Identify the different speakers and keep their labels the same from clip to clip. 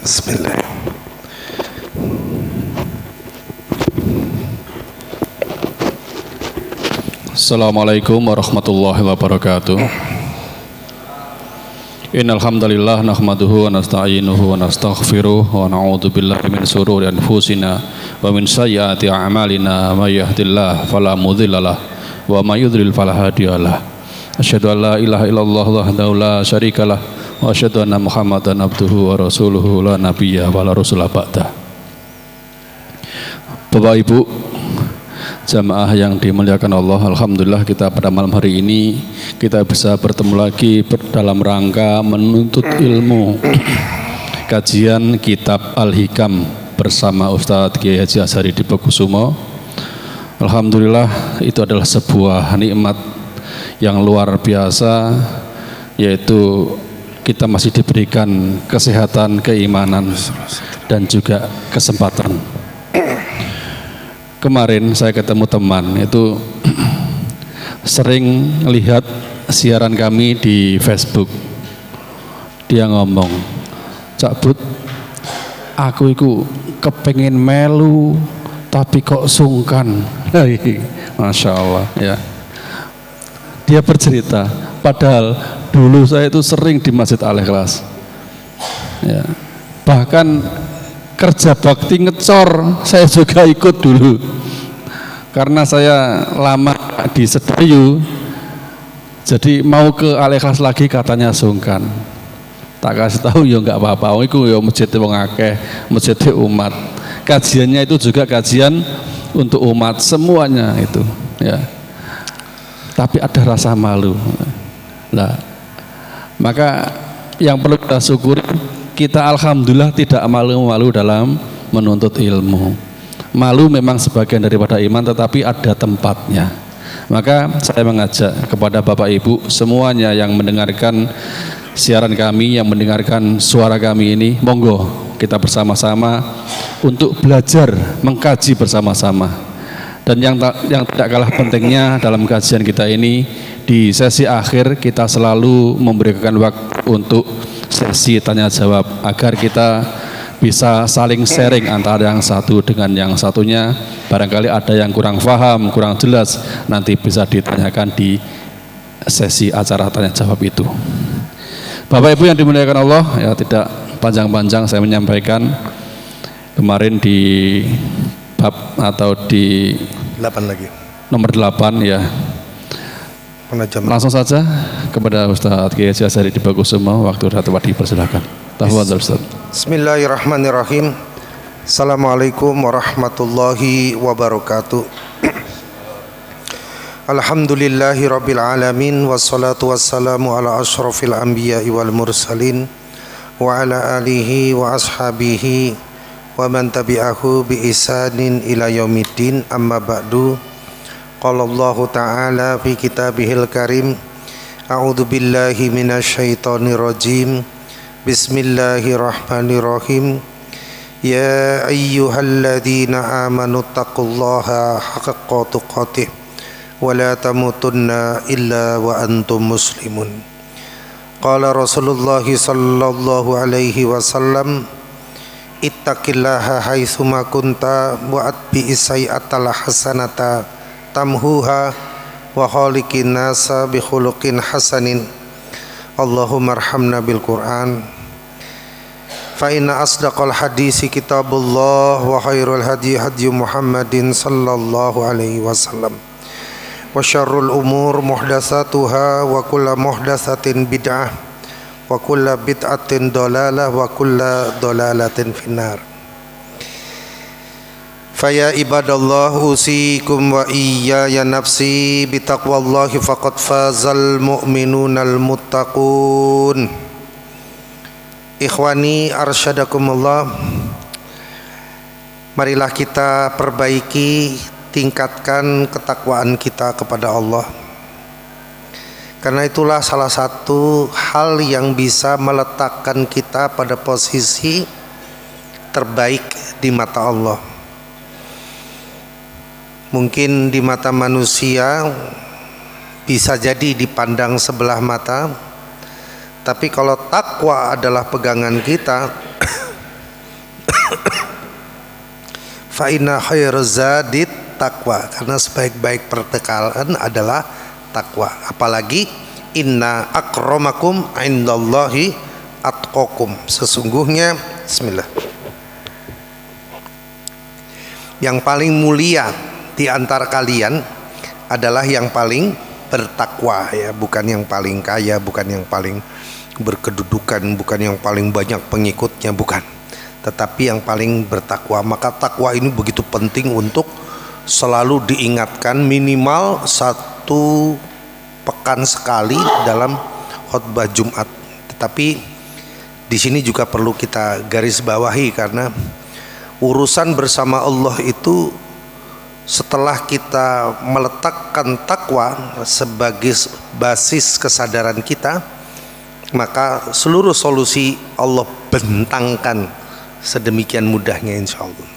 Speaker 1: Bismillah.
Speaker 2: Assalamualaikum warahmatullahi wabarakatuh. Innal hamdalillah nahmaduhu wa nasta'inuhu wa nastaghfiruh wa na'udzu billahi min shururi anfusina wa min sayyiati a'malina may yahdihillahu fala mudhillalah wa may yudhlil fala hadiyalah. Asyhadu an la ilaha illallah wahdahu la syarikalah wa asyhadu anna Muhammadan abduhu wa rasuluhu la nabiyya wa la rasula ba'da. Bapak Ibu jamaah yang dimuliakan Allah, alhamdulillah kita pada malam hari ini kita bisa bertemu lagi dalam rangka menuntut ilmu kajian kitab Al-Hikam bersama Ustadz Kiai Haji Azhari Dipokusumo. Alhamdulillah itu adalah sebuah nikmat yang luar biasa, yaitu kita masih diberikan kesehatan, keimanan dan juga kesempatan. Kemarin saya ketemu teman itu sering lihat siaran kami di Facebook. Dia ngomong, "Cak Bud, aku itu kepengen melu tapi kok sungkan." Masya Allah ya. Dia bercerita, padahal dulu saya itu sering di Masjid Al-Ikhlas ya. Bahkan kerja bakti ngecor saya juga ikut dulu, karena saya lama di Sedayu, jadi mau ke Al-Ikhlas lagi katanya sungkan. Tak kasih tahu ya nggak apa-apa, itu ya masjid wong akeh, masjid umat. Kajiannya itu juga kajian untuk umat semuanya itu ya. Tapi ada rasa malu. Nah, maka yang perlu kita syukuri, kita alhamdulillah tidak malu-malu dalam menuntut ilmu. Malu memang sebagian daripada iman, tetapi ada tempatnya. Maka saya mengajak kepada Bapak Ibu semuanya yang mendengarkan siaran kami, yang mendengarkan suara kami ini, monggo kita bersama-sama untuk belajar, mengkaji bersama-sama. Dan yang tidak kalah pentingnya dalam kajian kita ini, di sesi akhir kita selalu memberikan waktu untuk sesi tanya jawab, agar kita bisa saling sharing antara yang satu dengan yang satunya. Barangkali ada yang kurang paham, kurang jelas, nanti bisa ditanyakan di sesi acara tanya jawab itu. Bapak Ibu yang dimuliakan Allah, ya tidak panjang-panjang saya menyampaikan. Kemarin di bab atau di
Speaker 1: 8 lagi.
Speaker 2: Nomor 8 ya. Langsung saja kepada Ustadz Kiai Haji Azhari Dipokusumo, waktu sudah tepat, dipersilakan. Tafadhol Ustaz.
Speaker 1: Bismillahirrahmanirrahim. Assalamualaikum warahmatullahi wabarakatuh. Alhamdulillahi rabbil alamin, wassalatu wassalamu ala ashrafil anbiya'i wal mursalin wa ala alihi wa ashabihi wa man tabi'ahu bi ihsanin ila yaumiddin, amma ba'du. Qala Allahu ta'ala fi kitabihil karim, a'udzu billahi minasyaitonir rajim, bismillahirrahmanirrahim, ya ayyuhalladzina amanu taqullaha haqqa tuqatih wa la tamutunna illa wa antum muslimun. Qala Rasulullah sallallahu alaihi wasallam, ittaqillaha haitsuma kunta wa atbi'is sayyi'atal hasanata tamhuha wa khaliqin nasa bi khuluqin hasanin. Allahumma arhamna bil Qur'an. Fa inna asdaqal hadisi kitabullah wa khairul hadi hadi Muhammadin sallallahu alaihi wasallam. Wa syarrul umur muhdatsatuha wa kullu muhdatsatin bid'ah wa kullu bid'atin dalalah wa kullu dalalatin finnar. Faya ibadallah, usikum wa iyaya nafsi bitaqwallahi faqad fazal mu'minunal muttaqun. Ikhwani arsyadakumullah, marilah kita perbaiki, tingkatkan ketakwaan kita kepada Allah. Karena itulah salah satu hal yang bisa meletakkan kita pada posisi terbaik di mata Allah. Mungkin di mata manusia bisa jadi dipandang sebelah mata, tapi kalau takwa adalah pegangan kita, Fa inna khairaz zadit taqwa, karena sebaik-baik pertekalan adalah takwa. Apalagi inna akramakum indallahi atqakum, sesungguhnya bismillah, yang paling mulia di antara kalian adalah yang paling bertakwa, ya, bukan yang paling kaya, bukan yang paling berkedudukan, bukan yang paling banyak pengikutnya, bukan, tetapi yang paling bertakwa. Maka takwa ini begitu penting untuk selalu diingatkan minimal 1 pekan sekali dalam khutbah Jumat. Tetapi di sini juga perlu kita garis bawahi, karena urusan bersama Allah itu setelah kita meletakkan takwa sebagai basis kesadaran kita, maka seluruh solusi Allah bentangkan sedemikian mudahnya, insya Allah.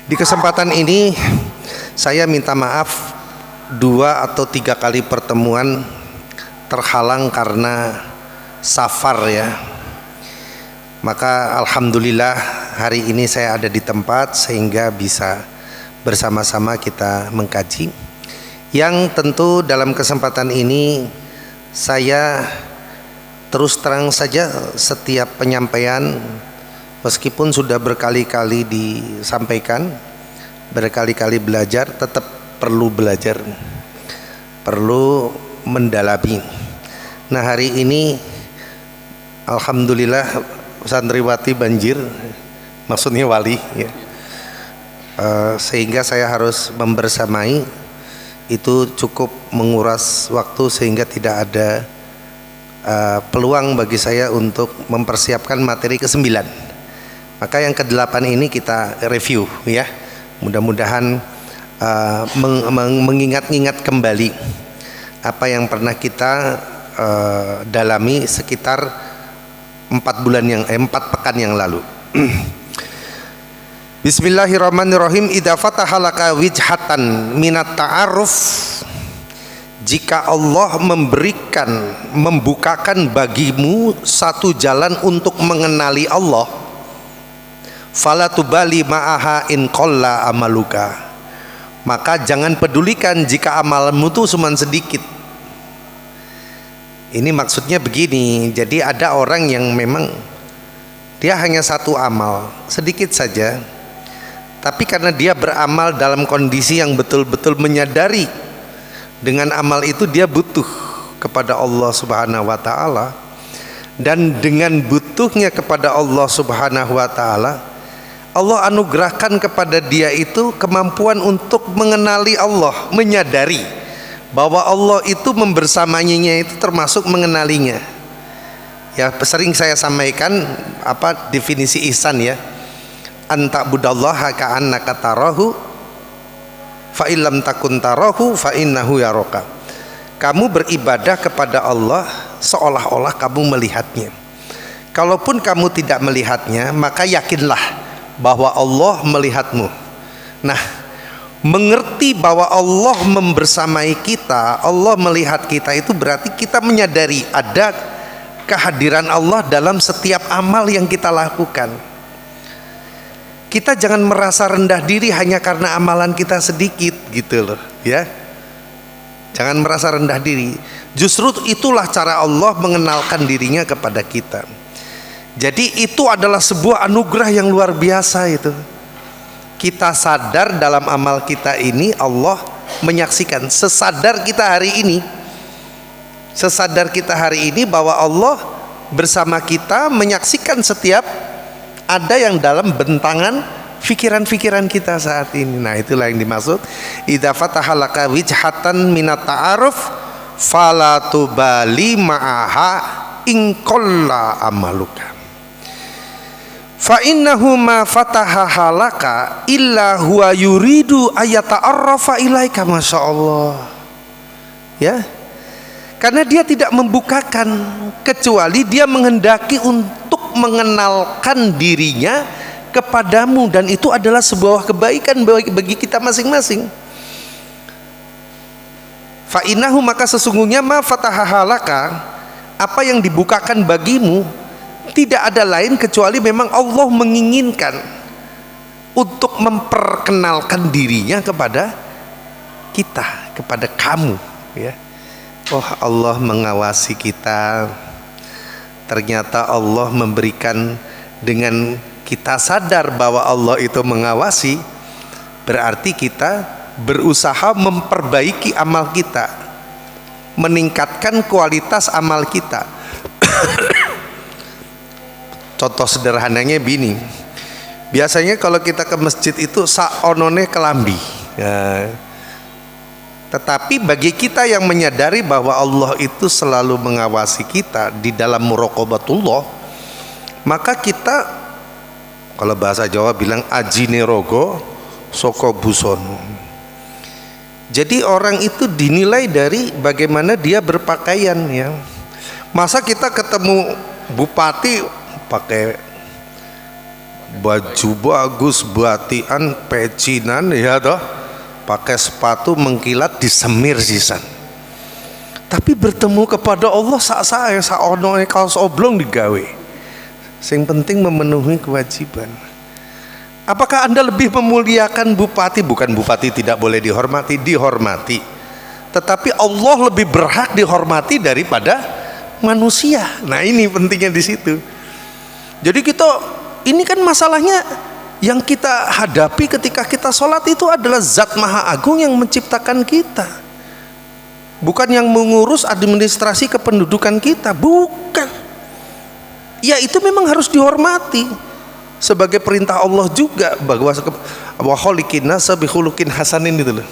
Speaker 1: Di kesempatan ini saya minta maaf, 2 atau 3 kali pertemuan terhalang karena safar, ya. Maka alhamdulillah hari ini saya ada di tempat sehingga bisa bersama-sama kita mengkaji. Yang tentu dalam kesempatan ini saya terus terang saja, setiap penyampaian meskipun sudah berkali-kali disampaikan, berkali-kali belajar, tetap perlu belajar, perlu mendalami. Nah, hari ini alhamdulillah santriwati banjir, maksudnya wali, ya. Sehingga saya harus membersamai, itu cukup menguras waktu sehingga tidak ada peluang bagi saya untuk mempersiapkan materi ke-9. Maka yang ke-8 ini kita review, ya. Mudah-mudahan mengingat-ingat kembali apa yang pernah kita dalami sekitar 4 pekan yang lalu. Bismillahirrahmanirrahim. Idza fataha laka wijhatan minat ta'aruf, jika Allah membukakan bagimu satu jalan untuk mengenali Allah, fala tubali ma'aha in qalla amaluka, maka jangan pedulikan jika amalmu itu cuma sedikit. Ini maksudnya begini, jadi ada orang yang memang dia hanya satu amal, sedikit saja, tapi karena dia beramal dalam kondisi yang betul-betul menyadari dengan amal itu dia butuh kepada Allah Subhanahu wa taala, dan dengan butuhnya kepada Allah Subhanahu wa taala, Allah anugerahkan kepada dia itu kemampuan untuk mengenali Allah, menyadari bahwa Allah itu membersamainya, itu termasuk mengenalinya. Ya, sering saya sampaikan apa definisi ihsan, ya. Anta budallaha ka'annaka tarahu fa illam takun tarahu fa innahu yaraka. Kamu beribadah kepada Allah seolah-olah kamu melihatnya. Kalaupun kamu tidak melihatnya, maka yakinlah bahwa Allah melihatmu. Nah, mengerti bahwa Allah membersamai kita, Allah melihat kita, itu berarti kita menyadari ada kehadiran Allah dalam setiap amal yang kita lakukan. Kita jangan merasa rendah diri hanya karena amalan kita sedikit, gitu loh, ya. Jangan merasa rendah diri. Justru itulah cara Allah mengenalkan dirinya kepada kita. Jadi itu adalah sebuah anugerah yang luar biasa itu. Kita sadar dalam amal kita ini Allah menyaksikan. Sesadar kita hari ini bahwa Allah bersama kita, menyaksikan setiap ada yang dalam bentangan pikiran-pikiran kita saat ini. Nah, itulah yang dimaksud idza fataha laka wijhatan minat ta'aruf fala tubali ma'aha in qalla amaluka fa innahu ma fataha halaka illa huwa yuridu ayata'arrafa ilaika. Masya Allah, ya. Karena dia tidak membukakan kecuali dia menghendaki untuk mengenalkan dirinya kepadamu, dan itu adalah sebuah kebaikan bagi kita masing-masing. Fa innahu, maka sesungguhnya ma fataha halaka, apa yang dibukakan bagimu, Tidak ada lain kecuali memang Allah menginginkan untuk memperkenalkan dirinya kepada kita, kepada kamu, ya. Oh, Allah mengawasi kita. Ternyata Allah memberikan, dengan kita sadar bahwa Allah itu mengawasi, berarti kita berusaha memperbaiki amal kita, meningkatkan kualitas amal kita. Contoh sederhananya begini, biasanya kalau kita ke masjid itu saonone kelambi, ya. Tetapi bagi kita yang menyadari bahwa Allah itu selalu mengawasi kita di dalam muraqabatullah, maka kita, kalau bahasa Jawa bilang ajine rogo soko busono. Jadi orang itu dinilai dari bagaimana dia berpakaian, ya. Masa kita ketemu bupati pakai baju bagus, batian, pecinan, ya toh, pakai sepatu mengkilat disemir sisan. Tapi bertemu kepada Allah sak-sak saono kaos oblong digawe. Yang penting memenuhi kewajiban. Apakah Anda lebih memuliakan bupati? Bukan bupati tidak boleh dihormati, dihormati. Tetapi Allah lebih berhak dihormati daripada manusia. Nah, ini pentingnya di situ. Jadi ini kan masalahnya yang kita hadapi ketika kita sholat itu adalah Zat Maha Agung yang menciptakan kita, bukan yang mengurus administrasi kependudukan kita, bukan. Ya, itu memang harus dihormati sebagai perintah Allah juga, bahwa wa khaliqin nasa bi khuluqin hasanin itu loh.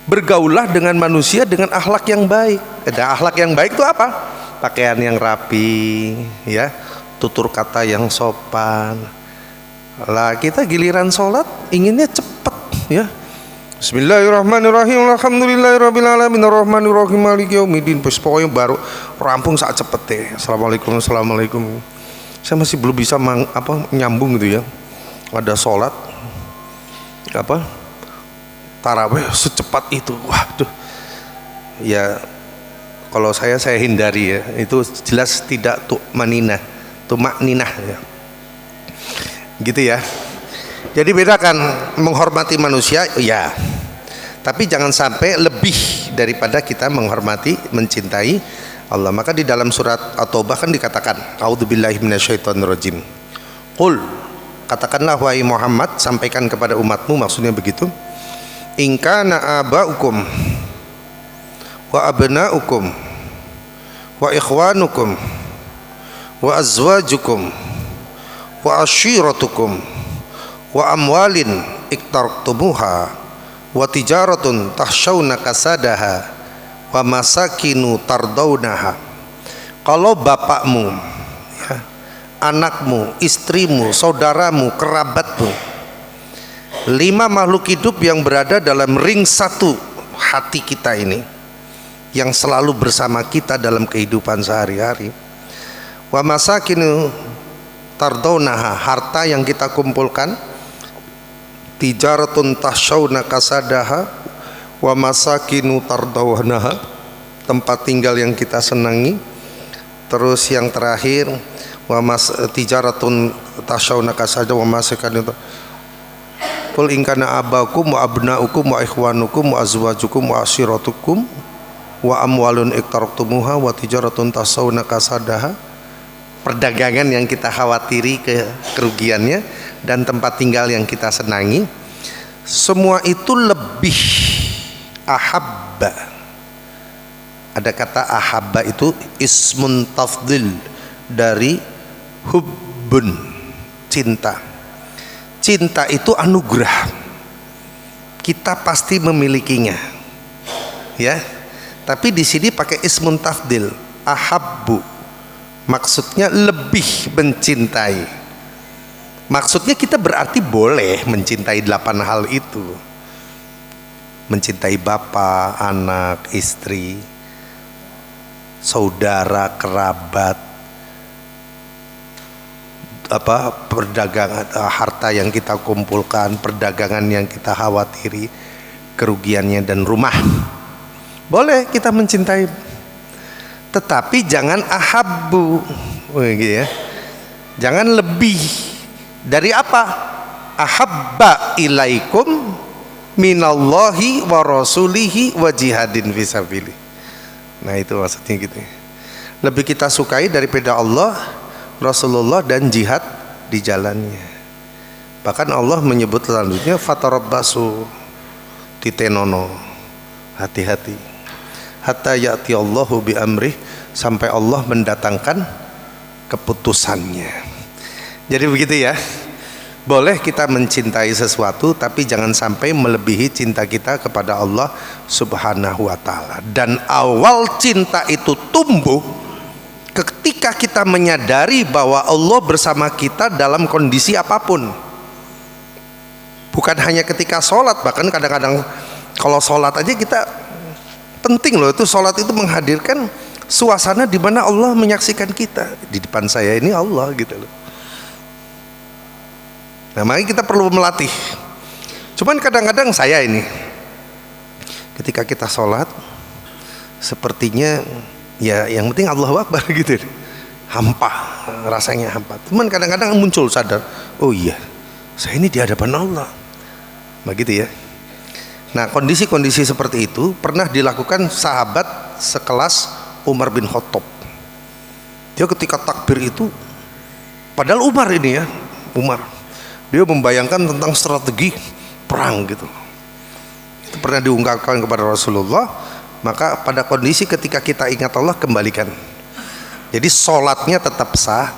Speaker 1: Bergaulah dengan manusia dengan akhlak yang baik. Akhlak yang baik itu apa? Pakaian yang rapi, ya, tutur kata yang sopan. Lah kita giliran sholat inginnya cepat, ya. Bismillahirrahmanirrahim. Alhamdulillahirabbil alamin arrahmanirrahim maliki yaumiddin. Pokoknya baru rampung saat cepet deh. Assalamualaikum. Saya masih belum bisa nyambung gitu, ya. Ada sholat tarawih secepat itu. Waduh. Ya kalau saya hindari, ya. Itu jelas tidak tumakninah, ya. Gitu, ya. Jadi bedakan menghormati manusia, ya. Tapi jangan sampai lebih daripada kita menghormati, mencintai Allah. Maka di dalam surat At-Taubah kan dikatakan, a'udzubillahi minasyaitonirrajim. Qul, katakanlah wahai Muhammad, sampaikan kepada umatmu, maksudnya begitu. In kana aba'ukum wa abna'ukum wa ikhwanukum wa azwajukum wa ashiratukum wa amwalin iktaraktumuha wa tijaratun tahsyawna kasadaha wa masakinu tardawnaha. Kalau bapakmu, ya, anakmu, istrimu, saudaramu, kerabatmu, 5 makhluk hidup yang berada dalam ring satu hati kita ini, yang selalu bersama kita dalam kehidupan sehari-hari, wa masakinu tardawnaha, harta yang kita kumpulkan, tijaratun tahsyawna kasadaha wa masakinu tardawnaha, tempat tinggal yang kita senangi. Terus yang terakhir tijaratun tahsyawna kasadaha wa masakinu. Qul in kana abakum wa abnaukum wa ikhwanukum wa azwajukum wa ashiratukum wa amwalun iktaraktumuha wa tijaratun tahsyawna kasadaha, perdagangan yang kita khawatiri kerugiannya dan tempat tinggal yang kita senangi, semua itu lebih ahabba. Ada kata ahabba itu ismun tafdil dari hubbun, cinta. Cinta itu anugerah, kita pasti memilikinya, ya. Tapi di sini pakai ismun tafdil, ahabbu, maksudnya lebih mencintai. Maksudnya kita berarti boleh mencintai 8 hal itu. Mencintai bapak, anak, istri, saudara, kerabat, perdagangan, harta yang kita kumpulkan, perdagangan yang kita khawatiri kerugiannya, dan rumah. Boleh kita mencintai, tetapi jangan ahabbu, gitu, ya. Jangan lebih dari apa? Ahabba ilaikum minallahi wa rasulihi wa jihadin fisabilih. Nah itu maksudnya gitu. Lebih kita sukai daripada Allah, Rasulullah dan jihad di jalannya. Bahkan Allah menyebut selanjutnya fatarabbasu, titenono, hati-hati, hatta ya'ti Allahu bi amrih, sampai Allah mendatangkan keputusannya. Jadi begitu ya. Boleh kita mencintai sesuatu, tapi jangan sampai melebihi cinta kita kepada Allah Subhanahu wa ta'ala. Dan awal cinta itu tumbuh ketika kita menyadari bahwa Allah bersama kita dalam kondisi apapun. Bukan hanya ketika sholat, bahkan kadang-kadang kalau sholat aja kita penting loh, itu sholat itu menghadirkan suasana di mana Allah menyaksikan kita. Di depan saya ini Allah gitu loh. Nah makanya kita perlu melatih. Cuman kadang-kadang saya ini ketika kita sholat sepertinya ya yang penting Allahu Akbar gitu, hampa, rasanya hampa. Cuman kadang-kadang muncul sadar, oh iya saya ini di hadapan Allah, begitu ya. Nah kondisi-kondisi seperti itu pernah dilakukan sahabat sekelas Umar bin Khattab. Dia ketika takbir itu, padahal Umar ini ya, dia membayangkan tentang strategi perang gitu. Itu pernah diungkapkan kepada Rasulullah. Maka pada kondisi ketika kita ingat Allah, kembalikan. Jadi sholatnya tetap sah,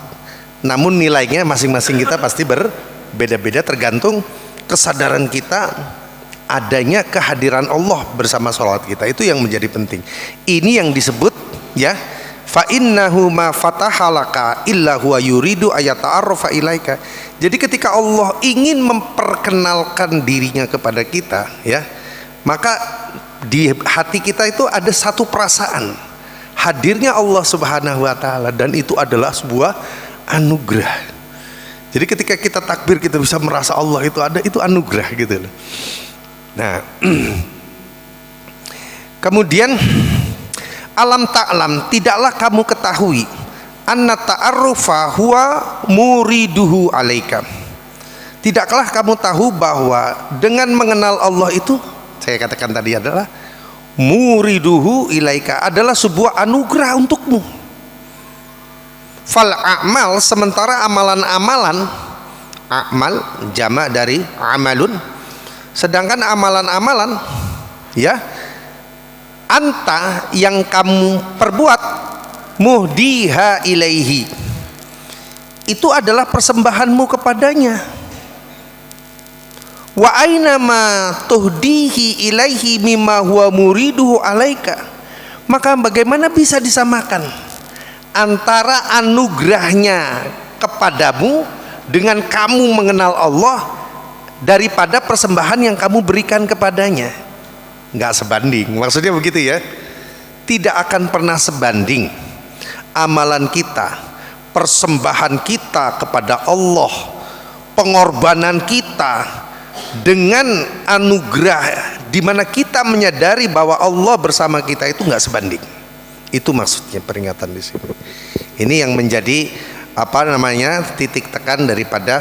Speaker 1: namun nilainya masing-masing kita pasti berbeda-beda tergantung kesadaran kita adanya kehadiran Allah bersama sholat kita. Itu yang menjadi penting. Ini yang disebut ya, fa innahu ma fatahalaka illa huwa yuridu ayata'arrafa ilaika. Jadi ketika Allah ingin memperkenalkan dirinya kepada kita ya, maka di hati kita itu ada satu perasaan hadirnya Allah Subhanahu wa ta'ala, dan itu adalah sebuah anugerah. Jadi ketika kita takbir kita bisa merasa Allah itu ada, itu anugerah gitu loh. Nah kemudian alam ta'lam, tidaklah kamu ketahui anna ta'arrufa huwa muriduhu alaika. Tidakkah kamu tahu bahwa dengan mengenal Allah itu, saya katakan tadi adalah muriduhu ilaika, adalah sebuah anugerah untukmu. Fal a'mal, sementara amalan-amalan, a'mal jamak dari amalun, sedangkan amalan-amalan ya, anta yang kamu perbuat, muhdiha ilaihi, itu adalah persembahanmu kepadanya. Wa aina ma tuhdihi ilaihi mimma huwa muriduhu alaika. Maka bagaimana bisa disamakan antara anugerahnya kepadamu dengan kamu mengenal Allah daripada persembahan yang kamu berikan kepadanya? Nggak sebanding, maksudnya begitu ya. Tidak akan pernah sebanding amalan kita, persembahan kita kepada Allah, pengorbanan kita dengan anugerah di mana kita menyadari bahwa Allah bersama kita, itu nggak sebanding. Itu maksudnya peringatan di sini. Ini yang menjadi titik tekan daripada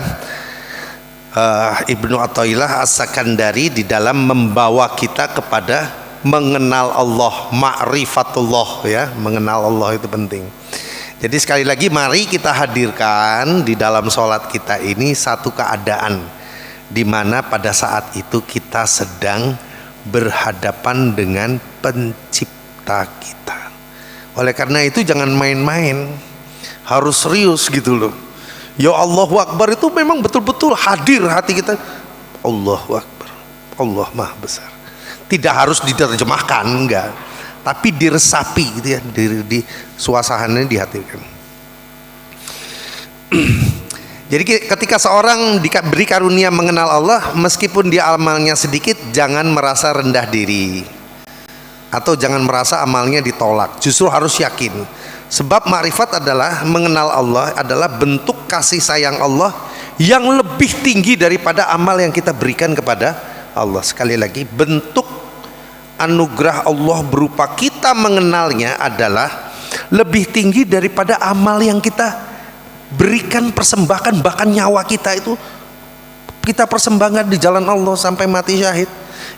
Speaker 1: Ibnu Athaillah As-Sakandari di dalam membawa kita kepada mengenal Allah, ma'rifatullah ya, mengenal Allah itu penting. Jadi sekali lagi mari kita hadirkan di dalam sholat kita ini satu keadaan di mana pada saat itu kita sedang berhadapan dengan pencipta kita. Oleh karena itu jangan main-main, harus serius gitu loh. Ya Allahu Akbar itu memang betul-betul hadir hati kita. Allahu Akbar, Allah Maha Besar. Tidak harus diterjemahkan, enggak, tapi diresapi gitu ya, di suasananya dihadirkan. Jadi ketika seorang diberi karunia mengenal Allah, meskipun dia amalnya sedikit, jangan merasa rendah diri atau jangan merasa amalnya ditolak. Justru harus yakin, sebab makrifat adalah mengenal Allah, adalah bentuk kasih sayang Allah yang lebih tinggi daripada amal yang kita berikan kepada Allah. Sekali lagi, bentuk anugerah Allah berupa kita mengenalnya adalah lebih tinggi daripada amal yang kita berikan, persembahkan, bahkan nyawa kita itu kita persembahkan di jalan Allah sampai mati syahid,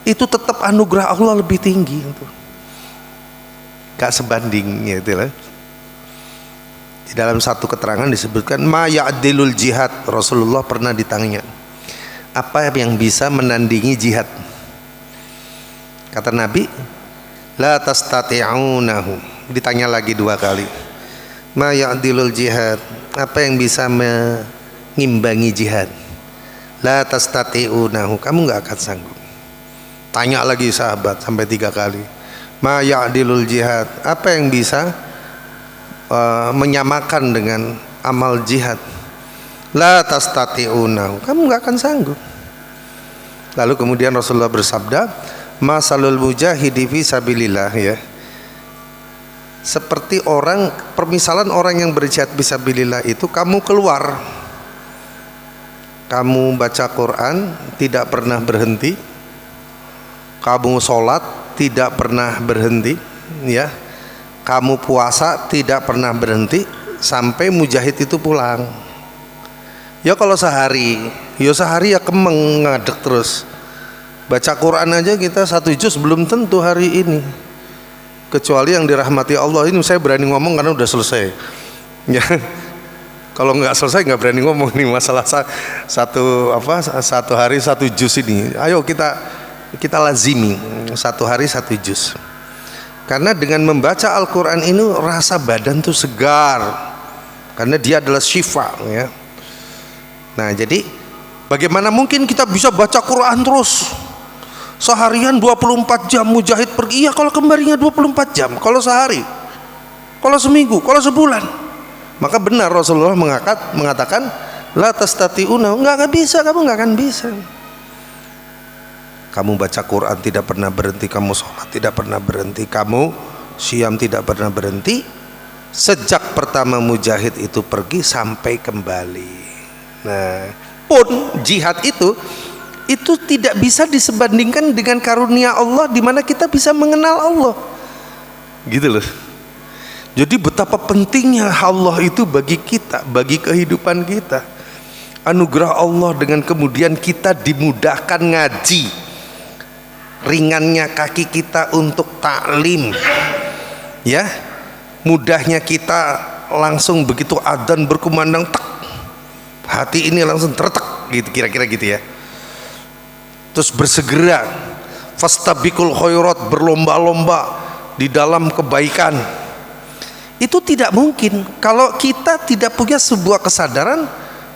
Speaker 1: itu tetap anugerah Allah lebih tinggi itu. Gak sebanding ya itu lah. Di dalam satu keterangan disebutkan ma ya'dilul jihad. Rasulullah pernah ditanya, apa yang bisa menandingi jihad? Kata Nabi, la tastati'unahu. Ditanya lagi 2 kali, ma ya'dilul jihad, apa yang bisa mengimbangi jihad? La tastati'unahu, kamu nggak akan sanggup. Tanya lagi sahabat sampai 3 kali, ma ya'dilul jihad, apa yang bisa menyamakan dengan amal jihad? La tastati'unahu, kamu nggak akan sanggup. Lalu kemudian Rasulullah bersabda, masalul mujahidi fi sabilillah, ya, seperti permisalan orang yang berjihad fisabilillah itu, kamu keluar, kamu baca Quran tidak pernah berhenti, kamu sholat tidak pernah berhenti, ya, kamu puasa tidak pernah berhenti sampai mujahid itu pulang. Ya kalau sehari ya kemeng ngadek terus. Baca Quran aja kita 1 juz belum tentu hari ini, kecuali yang dirahmati Allah. Ini saya berani ngomong karena udah selesai ya. Kalau nggak selesai nggak berani ngomong nih masalah satu hari 1 juz ini. Ayo kita lazimi 1 hari 1 juz, karena dengan membaca Al-Quran ini rasa badan tuh segar, karena dia adalah syifa ya. Nah jadi bagaimana mungkin kita bisa baca Quran terus seharian 24 jam, mujahid pergi, iya kalau kembalinya 24 jam, kalau sehari, kalau seminggu, kalau sebulan. Maka benar Rasulullah mengatakan la tastati'una, nggak bisa, kamu nggak akan bisa. Kamu baca Quran tidak pernah berhenti, kamu sholat tidak pernah berhenti, kamu siam tidak pernah berhenti, sejak pertama mujahid itu pergi sampai kembali. Nah pun jihad itu tidak bisa disebandingkan dengan karunia Allah, di mana kita bisa mengenal Allah gitu loh. Jadi betapa pentingnya Allah itu bagi kita, bagi kehidupan kita. Anugerah Allah dengan kemudian kita dimudahkan ngaji, ringannya kaki kita untuk taklim, ya, mudahnya kita langsung begitu adzan berkumandang, tek, hati ini langsung tertek gitu, kira-kira gitu ya. Terus bersegera, fastabiqul khairat, berlomba-lomba di dalam kebaikan. Itu tidak mungkin kalau kita tidak punya sebuah kesadaran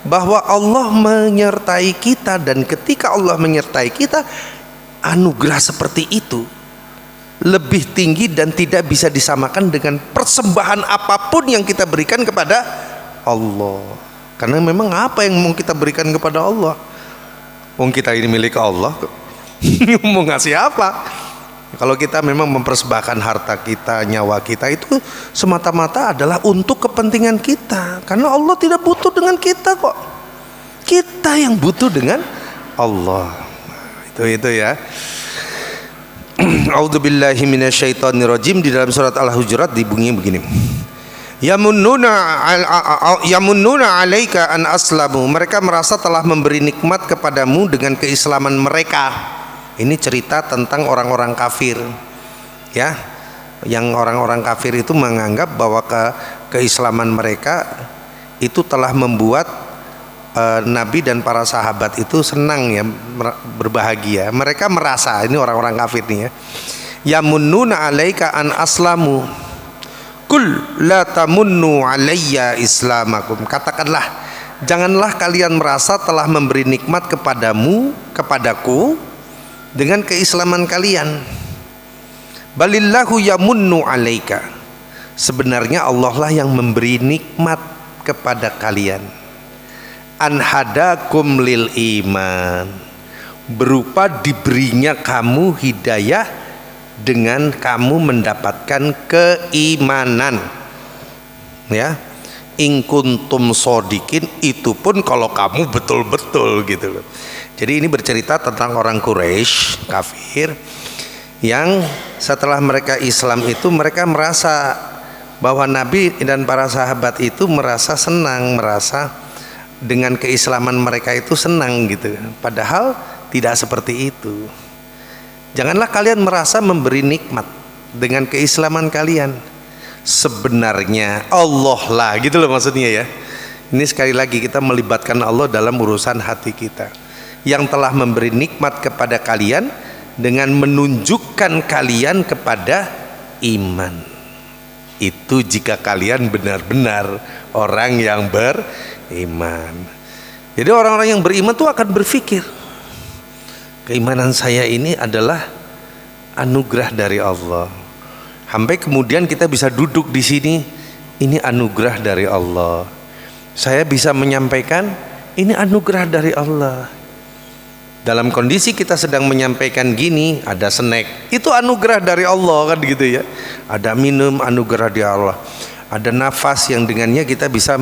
Speaker 1: bahwa Allah menyertai kita, dan ketika Allah menyertai kita, anugerah seperti itu lebih tinggi dan tidak bisa disamakan dengan persembahan apapun yang kita berikan kepada Allah. Karena memang apa yang mau kita berikan kepada Allah? Wong kita ini milik Allah, mau ngasih apa? Kalau kita memang mempersembahkan harta kita, nyawa kita, itu semata-mata adalah untuk kepentingan kita, karena Allah tidak butuh dengan kita kok, kita yang butuh dengan Allah. Itu ya. A'udzubillahi minasyaitonirrajim. Di dalam surat Al-Hujurat dibunyi begini, yamunnuna 'alaika an aslamu, mereka merasa telah memberi nikmat kepadamu dengan keislaman mereka. Ini cerita tentang orang-orang kafir ya, yang orang-orang kafir itu menganggap bahwa keislaman mereka itu telah membuat Nabi dan para sahabat itu senang ya, berbahagia. Mereka merasa, ini orang-orang kafir nih ya, yamunnuna 'alaika an aslamu kul la tamunnu 'alayya islamakum, katakanlah janganlah kalian merasa telah memberi nikmat kepadaku dengan keislaman kalian. Balillahu yamunnu 'alaika, sebenarnya Allah lah yang memberi nikmat kepada kalian, anhadakum lil iman, berupa diberinya kamu hidayah dengan kamu mendapatkan keimanan ya. In kuntum sodikin, itu pun kalau kamu betul-betul gitu loh. Jadi ini bercerita tentang orang Quraisy kafir yang setelah mereka Islam itu mereka merasa bahwa Nabi dan para sahabat itu merasa senang, merasa dengan keislaman mereka itu senang gitu. Padahal tidak seperti itu. Janganlah kalian merasa memberi nikmat dengan keislaman kalian. Sebenarnya Allah lah, gitu loh maksudnya ya. Ini sekali lagi kita melibatkan Allah dalam urusan hati kita, yang telah memberi nikmat kepada kalian dengan menunjukkan kalian kepada iman. Itu jika kalian benar-benar orang yang beriman. Jadi orang-orang yang beriman tuh akan berpikir, keimanan saya ini adalah anugerah dari Allah. Sampai kemudian kita bisa duduk di sini, ini anugerah dari Allah. Saya bisa menyampaikan, ini anugerah dari Allah. Dalam kondisi kita sedang menyampaikan gini, ada snack, itu anugerah dari Allah kan gitu ya. Ada minum, anugerah dari Allah. Ada nafas yang dengannya kita bisa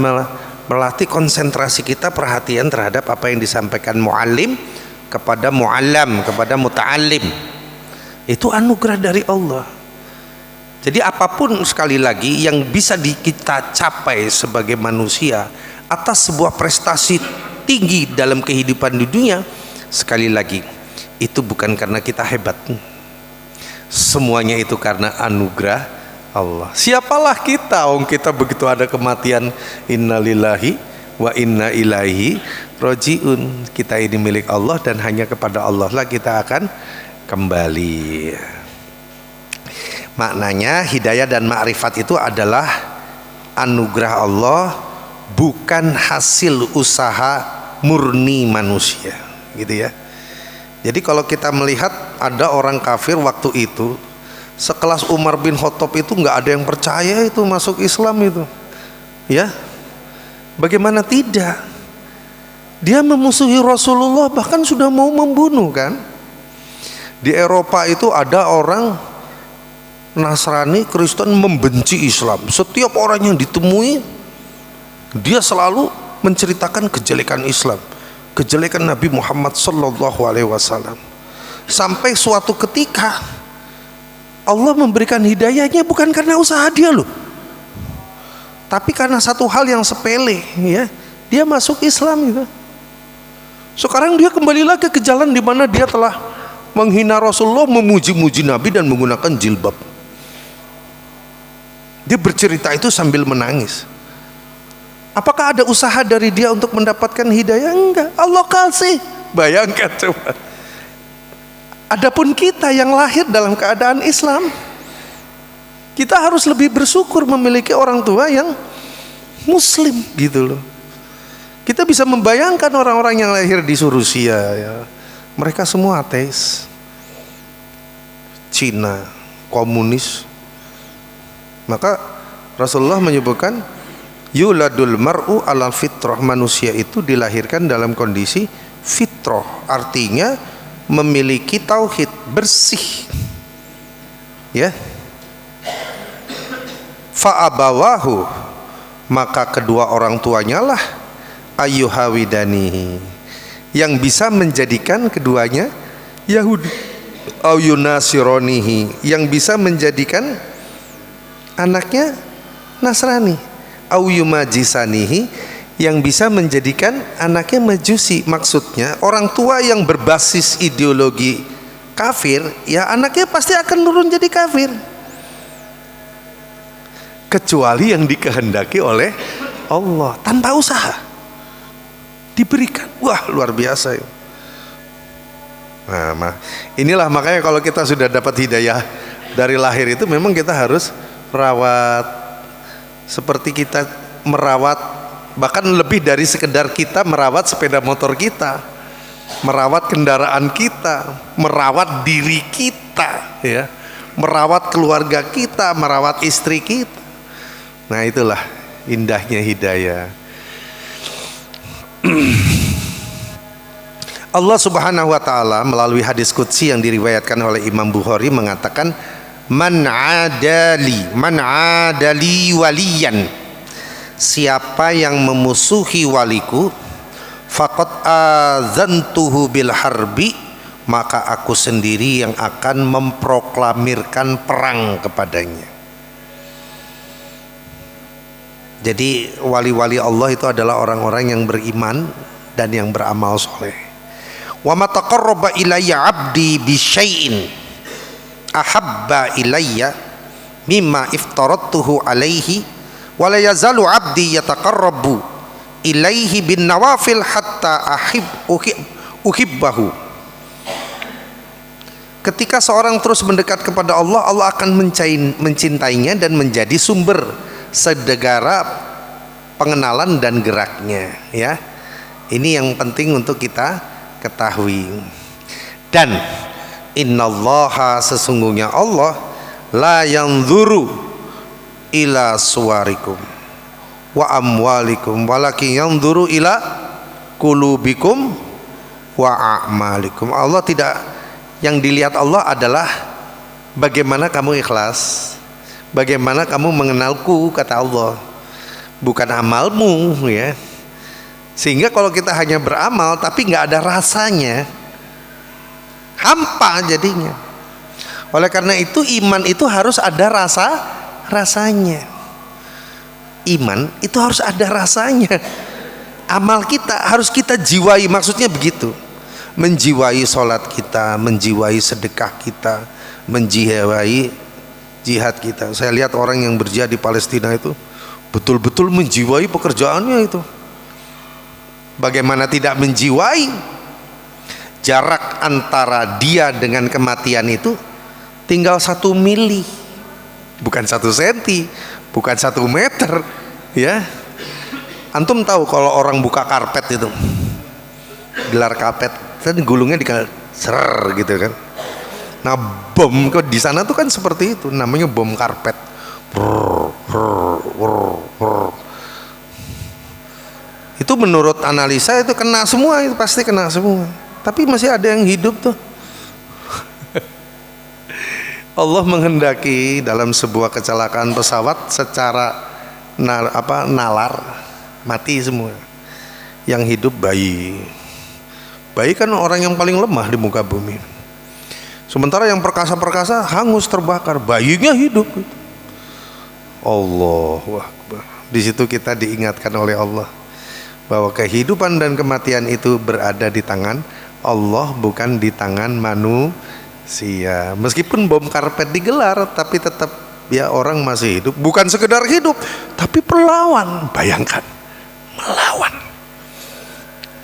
Speaker 1: melatih konsentrasi kita, perhatian terhadap apa yang disampaikan muallim kepada muallam, kepada muta'allim. Itu anugerah dari Allah. Jadi apapun sekali lagi yang bisa kita capai sebagai manusia atas sebuah prestasi tinggi dalam kehidupan di dunia, sekali lagi itu bukan karena kita hebat, semuanya itu karena anugerah Allah. Siapalah kita, kita begitu ada kematian, innalillahi wa inna ilaihi rojiun. Kita ini milik Allah dan hanya kepada Allah lah kita akan kembali. Maknanya hidayah dan ma'rifat itu adalah anugerah Allah, bukan hasil usaha murni manusia, gitu ya. Jadi kalau kita melihat ada orang kafir waktu itu sekelas Umar bin Khattab itu nggak ada yang percaya itu masuk Islam itu, ya. Bagaimana tidak? Dia memusuhi Rasulullah, bahkan sudah mau membunuh kan. Di Eropa itu ada orang Nasrani, Kristen membenci Islam. Setiap orang yang ditemui, dia selalu menceritakan kejelekan Islam, kejelekan Nabi Muhammad sallallahu alaihi wasallam. Sampai suatu ketika Allah memberikan hidayahnya bukan karena usaha dia loh, tapi karena satu hal yang sepele, ya. Dia masuk Islam gitu. Sekarang dia kembali lagi ke jalan di mana dia telah menghina Rasulullah, memuji-muji Nabi dan menggunakan jilbab. Dia bercerita itu sambil menangis. Apakah ada usaha dari dia untuk mendapatkan hidayah? Enggak, Allah kasih. Bayangkan coba. Adapun kita yang lahir dalam keadaan Islam, kita harus lebih bersyukur memiliki orang tua yang Muslim gitu loh. Kita bisa membayangkan orang-orang yang lahir di Rusia, ya. Mereka semua ateis, Cina, komunis. Maka Rasulullah menyebutkan yuladul mar'u ala fitrah, manusia itu dilahirkan dalam kondisi fitrah, artinya memiliki tauhid, bersih, ya. Fa'abawahu, maka kedua orang tuanya lah ayyuhawidanihi, yang bisa menjadikan keduanya Yahudi, au yunasironihi, yang bisa menjadikan anaknya Nasrani, au yumajisanihi, yang bisa menjadikan anaknya Majusi. Maksudnya orang tua yang berbasis ideologi kafir, ya anaknya pasti akan turun jadi kafir, kecuali yang dikehendaki oleh Allah tanpa usaha diberikan. Wah, luar biasa ya. Nah, inilah makanya kalau kita sudah dapat hidayah dari lahir itu memang kita harus merawat, seperti kita merawat, bahkan lebih dari sekedar kita merawat sepeda motor kita, merawat kendaraan kita, merawat diri kita, ya, merawat keluarga kita, merawat istri kita. Nah, itulah indahnya hidayah. Allah Subhanahu wa taala melalui hadis qudsi yang diriwayatkan oleh Imam Bukhari mengatakan, man adali waliyan, siapa yang memusuhi waliku, faqad azantuhu bil harbi, maka aku sendiri yang akan memproklamirkan perang kepadanya. Jadi wali-wali Allah itu adalah orang-orang yang beriman dan yang beramal soleh. Wa ma taqarraba ilayya 'abdi bi syai'in ahabba ilayya mimma iftaradtuhu alaihi wa la yazalu 'abdi yataqarrabu ilaihi bin nawafil hatta uhibbahu. Ketika seorang terus mendekat kepada Allah, Allah akan mencintainya dan menjadi sumber segala pengenalan dan geraknya, ya. Ini yang penting untuk kita ketahui. Dan innallaha, sesungguhnya Allah, la yanzuru ila suwarikum wa amwalikum walakin yanzuru ila qulubikum wa a'malikum. Allah tidak, yang dilihat Allah adalah bagaimana kamu ikhlas, bagaimana kamu mengenalku, kata Allah, bukan amalmu, ya. Sehingga kalau kita hanya beramal tapi nggak ada rasanya, hampa jadinya. Oleh karena itu iman itu harus ada rasanya. Iman itu harus ada rasanya. Amal kita harus kita jiwai, maksudnya begitu. Menjiwai sholat kita, menjiwai sedekah kita, menjiwai jihad kita. Saya lihat orang yang berjihad di Palestina itu betul-betul menjiwai pekerjaannya itu. Bagaimana tidak menjiwai? Jarak antara dia dengan kematian itu tinggal 1 mili, bukan 1 senti, bukan 1 meter, ya. Antum tahu kalau orang buka karpet itu, gelar karpet, kan gulungnya ser gitu kan. Nah, bom di sana tuh kan seperti itu, namanya bom karpet. Itu menurut analisa itu kena semua, itu pasti kena semua. Tapi masih ada yang hidup tuh. Allah menghendaki dalam sebuah kecelakaan pesawat secara nalar mati semua. Yang hidup bayi. Bayi kan orang yang paling lemah di muka bumi. Sementara yang perkasa-perkasa hangus terbakar, bayinya hidup. Allahu Akbar. Di situ kita diingatkan oleh Allah bahwa kehidupan dan kematian itu berada di tangan Allah, bukan di tangan manusia. Meskipun bom karpet digelar, tapi tetap ya orang masih hidup. Bukan sekedar hidup, tapi perlawan. Bayangkan,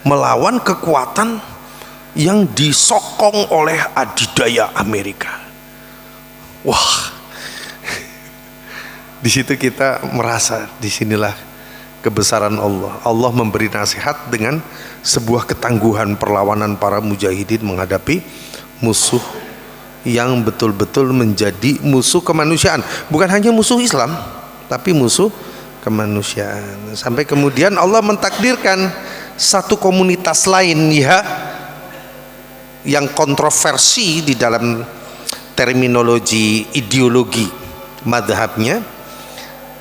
Speaker 1: melawan kekuatan yang disokong oleh adidaya Amerika. Wah, di situ kita merasa disinilah kebesaran Allah. Allah memberi nasihat dengan sebuah ketangguhan perlawanan para mujahidin menghadapi musuh yang betul-betul menjadi musuh kemanusiaan. Bukan hanya musuh Islam, tapi musuh kemanusiaan. Sampai kemudian Allah mentakdirkan satu komunitas lain, ya, yang kontroversi di dalam terminologi ideologi madhabnya,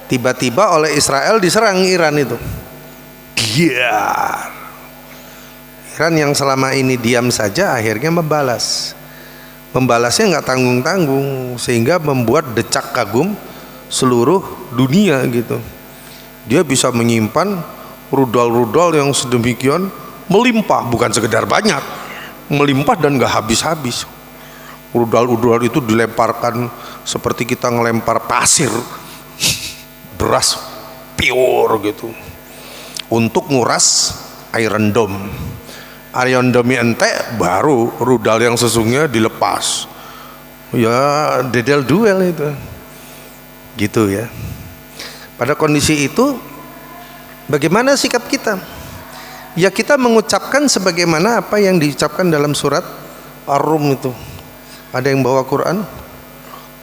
Speaker 1: tiba-tiba oleh Israel diserang Iran itu. Giar. Iran yang selama ini diam saja akhirnya membalas. Membalasnya nggak tanggung-tanggung, sehingga membuat decak kagum seluruh dunia gitu. Dia bisa menyimpan rudal-rudal yang sedemikian melimpah, bukan sekedar banyak, melimpah dan nggak habis-habis. Rudal-rudal itu dilemparkan seperti kita ngelempar pasir, beras pure gitu, untuk nguras Iron Dome. Iron Dome ente baru rudal yang sesungguhnya dilepas, ya dedel duel itu gitu, ya. Pada kondisi itu bagaimana sikap kita? Ya kita mengucapkan sebagaimana apa yang diucapkan dalam surat Ar-Rum itu. Ada yang bawa Quran?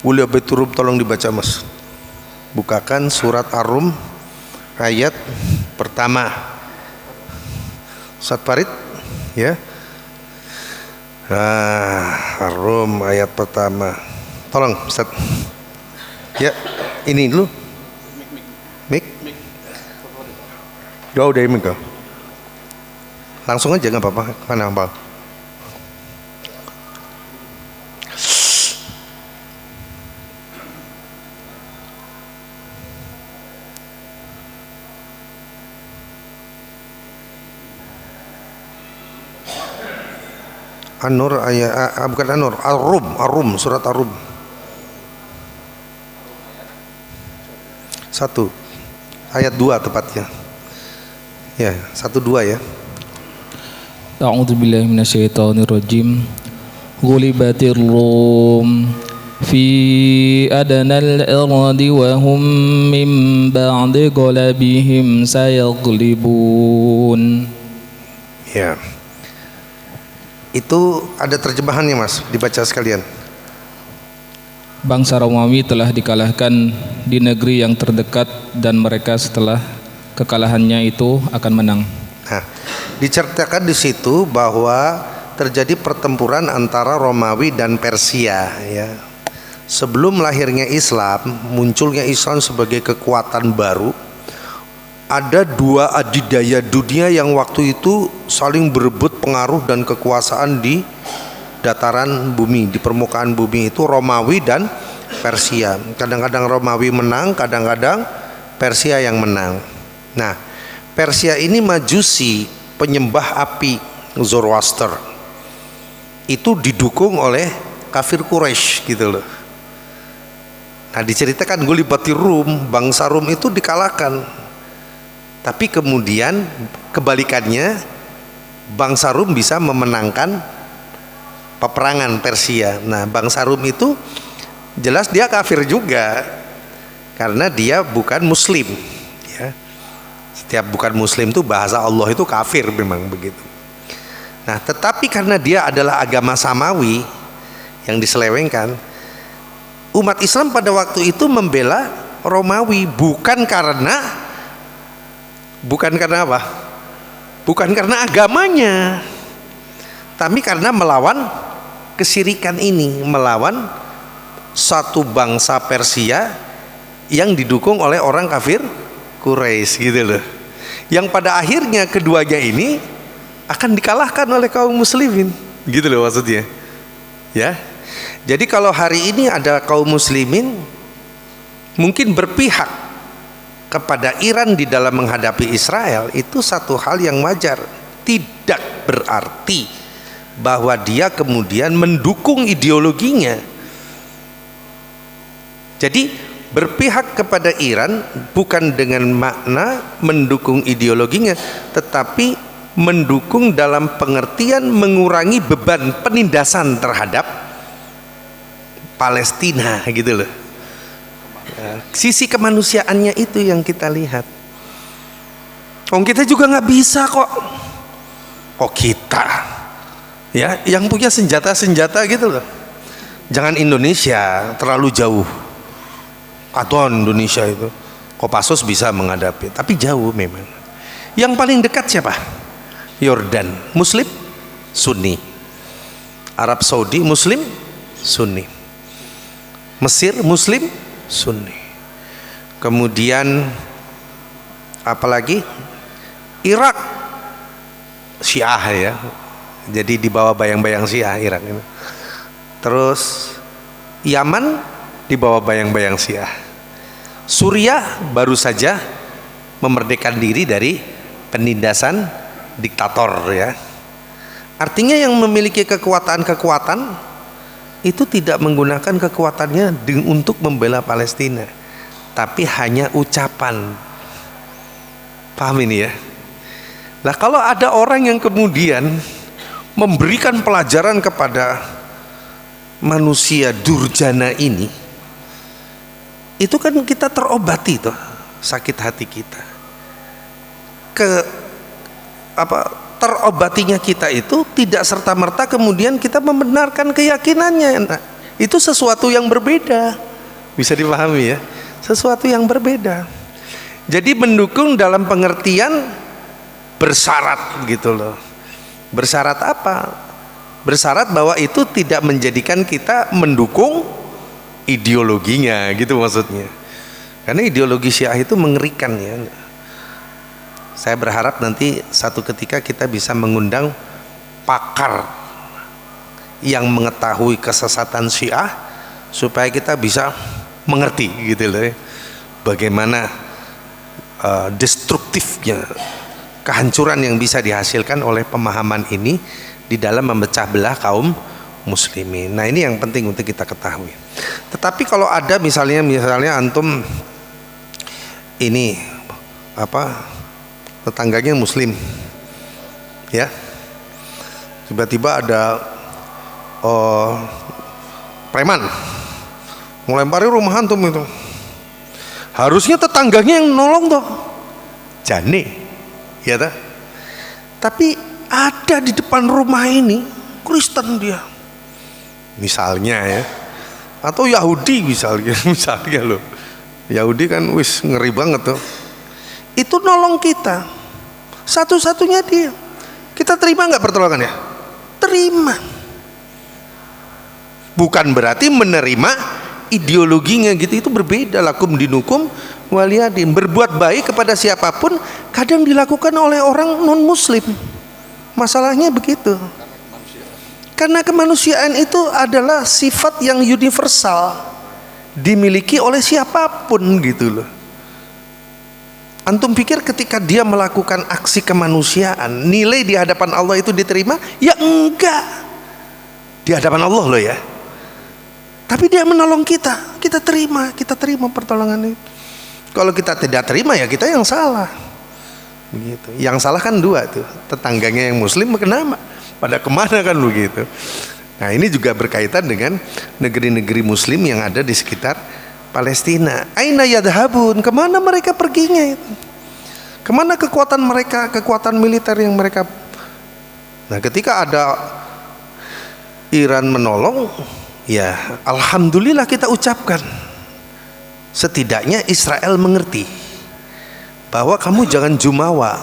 Speaker 1: Mulia Beturum, tolong dibaca Mas. Bukakan surat Ar-Rum ayat pertama. Ustaz Farid, ya. Ar-Rum ayat pertama. Tolong Ustaz. Ya, ini dulu. Mik. Jauh dari mik. Langsung aja nggak apa-apa. Mana hafal? An-Nur ayat bukan An-Nur, Ar-Rum, surat Ar-Rum. 1 ayat 2 tepatnya. Ya, 1-2 ya.
Speaker 3: A'udzubillahi minasyaitonirrajim. Ghulibatir Rum fi adnal ardi wa hum min ba'di ghalabihim sayaghlibun.
Speaker 1: Ya. Itu ada terjemahannya Mas, dibaca sekalian.
Speaker 3: Bangsa Romawi telah dikalahkan di negeri yang terdekat dan mereka setelah kekalahannya itu akan menang.
Speaker 1: Nah, diceritakan di situ bahwa terjadi pertempuran antara Romawi dan Persia ya. Sebelum lahirnya Islam, munculnya Islam sebagai kekuatan baru, ada dua adidaya dunia yang waktu itu saling berebut pengaruh dan kekuasaan di dataran bumi, di permukaan bumi, itu Romawi dan Persia. Kadang-kadang Romawi menang, kadang-kadang Persia yang menang. Nah, Persia ini majusi, penyembah api, Zoroaster. Itu didukung oleh kafir Quraisy gitu loh. Nah, diceritakan Ghulibatir Rum, bangsa Rum itu dikalahkan. Tapi kemudian kebalikannya, bangsa Rum bisa memenangkan peperangan Persia. Nah, bangsa Rum itu jelas dia kafir juga karena dia bukan muslim ya. Setiap bukan muslim itu bahasa Allah itu kafir, memang begitu. Nah, tetapi karena dia adalah agama samawi yang diselewengkan, umat Islam pada waktu itu membela Romawi bukan karena apa? Bukan karena agamanya, tapi karena melawan kesyirikan ini, melawan satu bangsa Persia yang didukung oleh orang kafir Quraisy gitu loh. Yang pada akhirnya keduanya ini akan dikalahkan oleh kaum muslimin, gitu loh maksudnya. Ya. Jadi kalau hari ini ada kaum muslimin mungkin berpihak kepada Iran di dalam menghadapi Israel, itu satu hal yang wajar. Tidak berarti bahwa dia kemudian mendukung ideologinya. Jadi berpihak kepada Iran bukan dengan makna mendukung ideologinya, tetapi mendukung dalam pengertian mengurangi beban penindasan terhadap Palestina gitu loh. Sisi kemanusiaannya itu yang kita lihat. Kita juga nggak bisa kok. Kita ya yang punya senjata gitu loh. Jangan Indonesia terlalu jauh. Atau Indonesia itu Kopassus bisa menghadapi, tapi jauh memang. Yang paling dekat siapa? Yordan, Muslim, Sunni. Arab Saudi, Muslim, Sunni. Mesir, Muslim, Sunni. Kemudian apalagi? Irak, Syiah ya. Jadi di bawah bayang-bayang Syiah Irak ini. Terus Yaman di bawah bayang-bayang Syiah. Suriah baru saja memerdekakan diri dari penindasan diktator ya. Artinya yang memiliki kekuatan-kekuatan itu tidak menggunakan kekuatannya untuk membela Palestina, tapi hanya ucapan. Paham ini ya? Nah, kalau ada orang yang kemudian memberikan pelajaran kepada manusia durjana ini, itu kan kita terobati tuh sakit hati kita. Terobatinya kita itu tidak serta-merta kemudian kita membenarkan keyakinannya. Nah, itu sesuatu yang berbeda. Bisa dipahami ya? Sesuatu yang berbeda. Jadi mendukung dalam pengertian bersyarat gitu loh. Bersyarat apa? Bersyarat bahwa itu tidak menjadikan kita mendukung ideologinya gitu maksudnya. Karena ideologi Syiah itu mengerikan ya. Saya berharap nanti satu ketika kita bisa mengundang pakar yang mengetahui kesesatan Syiah supaya kita bisa mengerti gitu loh ya, bagaimana destruktifnya kehancuran yang bisa dihasilkan oleh pemahaman ini di dalam memecah belah kaum muslimin. Nah, ini yang penting untuk kita ketahui. Tetapi kalau ada misalnya antum ini tetangganya muslim, ya, tiba-tiba ada preman ngelempari rumah antum itu, harusnya tetangganya yang nolong toh, jane, ya tak? Tapi ada di depan rumah ini Kristen dia, misalnya ya, atau Yahudi misalnya loh, Yahudi kan wis ngeri banget tuh, itu nolong kita, satu-satunya dia, kita terima nggak pertolongannya? Terima. Bukan berarti menerima ideologinya gitu, itu berbeda. Lakum dinukum waliyadin. Berbuat baik kepada siapapun kadang dilakukan oleh orang non muslim. Masalahnya begitu, karena kemanusiaan itu adalah sifat yang universal, dimiliki oleh siapapun gitu loh. Antum pikir ketika dia melakukan aksi kemanusiaan, nilai di hadapan Allah itu diterima? Ya enggak, di hadapan Allah loh ya. Tapi dia menolong kita, kita terima pertolongan itu. Kalau kita tidak terima ya kita yang salah. Begitu. Yang salah kan dua tuh, tetangganya yang muslim kenapa? Pada kemana kan begitu. Nah, ini juga berkaitan dengan negeri-negeri muslim yang ada di sekitar Palestina. Aina yadhabun, kemana mereka perginya itu? Kemana kekuatan mereka, kekuatan militer yang mereka? Nah, ketika ada Iran menolong, ya alhamdulillah kita ucapkan, setidaknya Israel mengerti bahwa kamu jangan jumawa,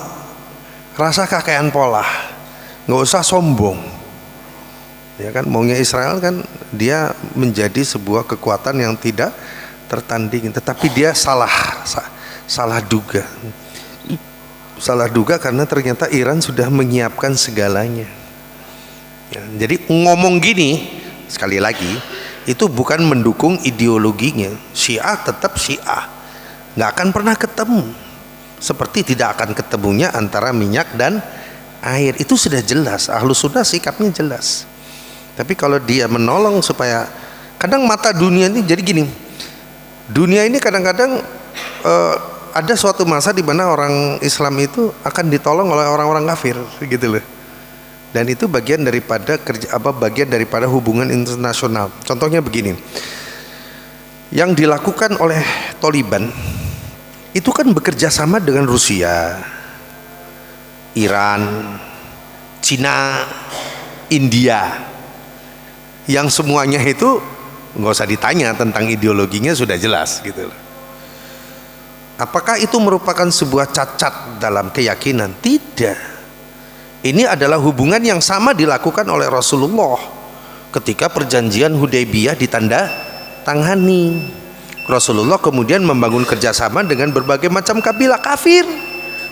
Speaker 1: rasa kakean pola, nggak usah sombong, ya kan? Maunya Israel kan dia menjadi sebuah kekuatan yang tidak tertanding, tetapi dia salah duga karena ternyata Iran sudah menyiapkan segalanya. Ya, jadi ngomong gini sekali lagi itu bukan mendukung ideologinya. Syiah tetap Syiah, nggak akan pernah ketemu, seperti tidak akan ketemunya antara minyak dan air. Itu sudah jelas, Ahlus Sunnah sikapnya jelas. Tapi kalau dia menolong supaya, kadang mata dunia ini jadi gini, dunia ini kadang-kadang ada suatu masa di mana orang Islam itu akan ditolong oleh orang-orang kafir gitu loh. Dan itu bagian daripada bagian daripada hubungan internasional. Contohnya begini, yang dilakukan oleh Taliban itu kan bekerja sama dengan Rusia, Iran, Cina, India, yang semuanya itu nggak usah ditanya tentang ideologinya, sudah jelas gitu loh. Apakah itu merupakan sebuah cacat dalam keyakinan? Tidak. Ini adalah hubungan yang sama dilakukan oleh Rasulullah ketika perjanjian Hudaybiyah ditanda tangani. Rasulullah kemudian membangun kerjasama dengan berbagai macam kabilah kafir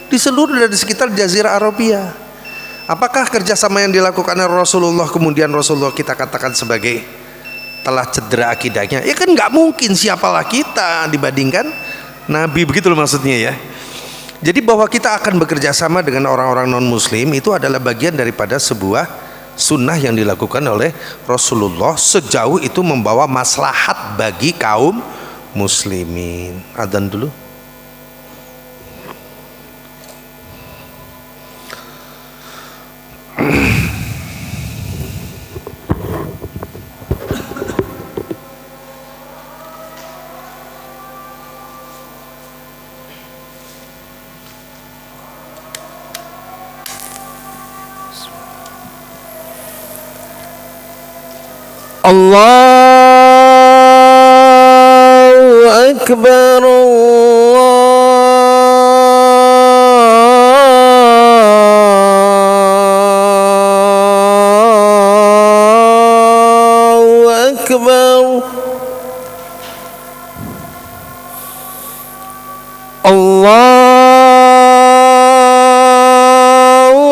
Speaker 1: di seluruh dan di sekitar Jazirah Arabia. Apakah kerjasama yang dilakukan oleh Rasulullah kemudian Rasulullah kita katakan sebagai telah cedera akidahnya? Ya kan nggak mungkin, siapalah kita dibandingkan Nabi, begitu loh maksudnya ya. Jadi bahwa kita akan bekerja sama dengan orang-orang non muslim itu adalah bagian daripada sebuah sunnah yang dilakukan oleh Rasulullah sejauh itu membawa maslahat bagi kaum muslimin. Adzan dulu.
Speaker 4: Allahu Akbar, Allahu Akbar, Allahu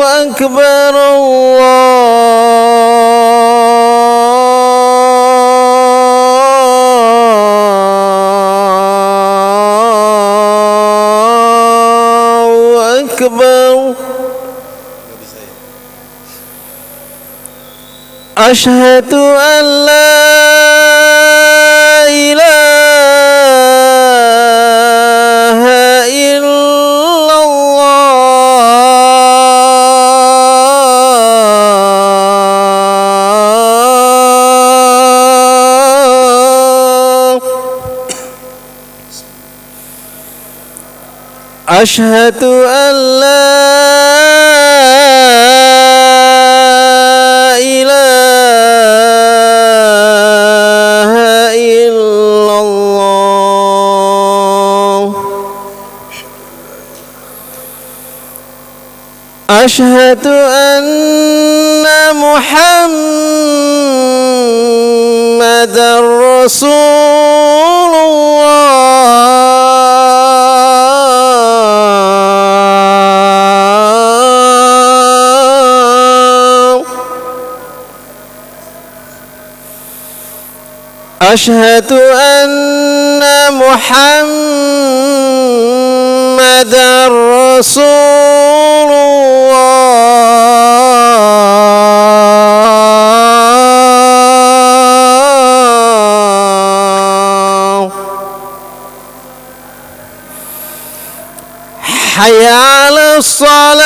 Speaker 4: Akbar, أشهد أن لا إله إلا الله أشهد أن لا إله إلا الله أشهد أن محمدا رسول الله أشهد أن محمدا رسول الله حي على الصلاة